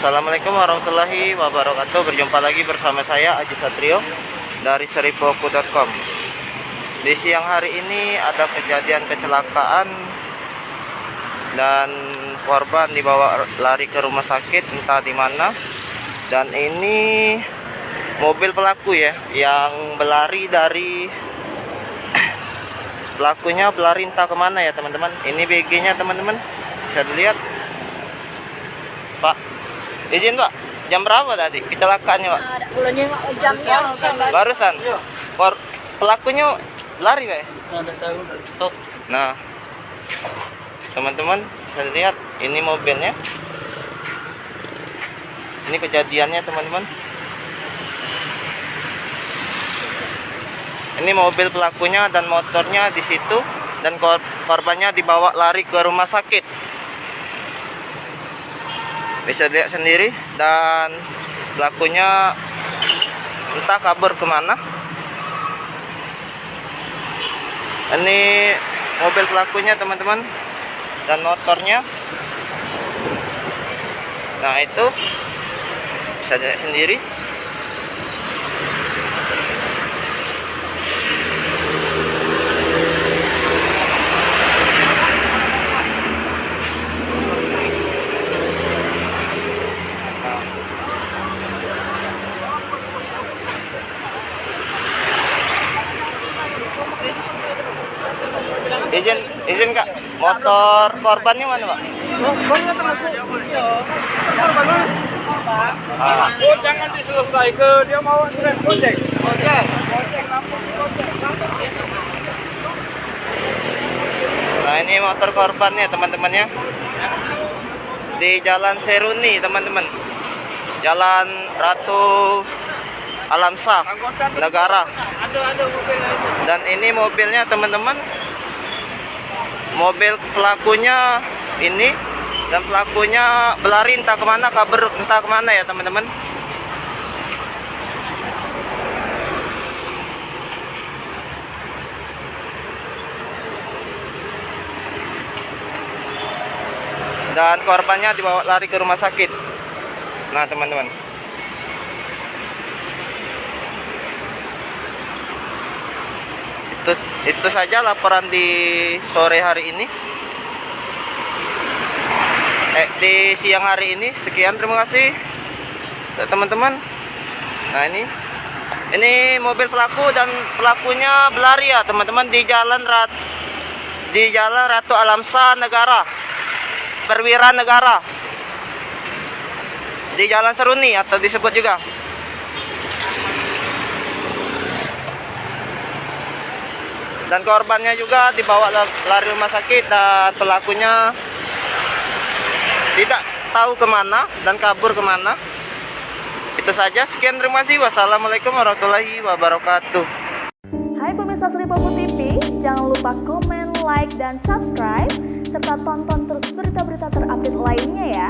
Assalamualaikum warahmatullahi wabarakatuh. Berjumpa lagi bersama saya Aji Satrio dari seripoku.com. Di siang hari ini ada kejadian kecelakaan dan korban dibawa lari ke rumah sakit entah di mana. Dan ini mobil pelaku ya, yang berlari dari pelakunya berlari entah kemana ya teman-teman. Ini BG-nya teman-teman, bisa dilihat. Pak, izin Pak, jam berapa tadi kecelakaannya Pak? Jamnya Barusan. Pelakunya lari Pak? Nah, teman-teman bisa lihat ini mobilnya. Ini kejadiannya teman-teman. Ini mobil pelakunya dan motornya di situ, dan korbannya dibawa lari ke rumah sakit. Bisa lihat sendiri, dan pelakunya entah kabur kemana. Ini mobil pelakunya teman-teman, dan motornya. Nah itu bisa lihat sendiri. Izin Kak, motor korbannya mana Pak? Jangan diselesaikan, dia mau tren gojek. Nah ini motor korbannya teman-teman ya, di Jalan Seruni teman-teman, Jalan Ratu Alamsah Negara. Dan ini mobilnya teman-teman, mobil pelakunya ini, dan pelakunya berlari entah kemana, kabur entah kemana ya teman-teman. Dan korbannya dibawa lari ke rumah sakit. Nah teman-teman, itu saja laporan di sore hari ini, di siang hari ini. Sekian, terima kasih teman-teman. Nah ini mobil pelaku dan pelakunya berlari ya teman-teman, di Jalan Ratu Alamsah Negara, Perwira Negara, di Jalan Seruni atau disebut juga. Dan korbannya juga dibawa lari rumah sakit, dan pelakunya tidak tahu kemana dan kabur kemana. Itu saja, sekian, terima kasih. Wassalamualaikum warahmatullahi wabarakatuh. Hai pemirsa Seripoku TV, jangan lupa komen, like, dan subscribe, serta tonton terus berita-berita terupdate lainnya ya.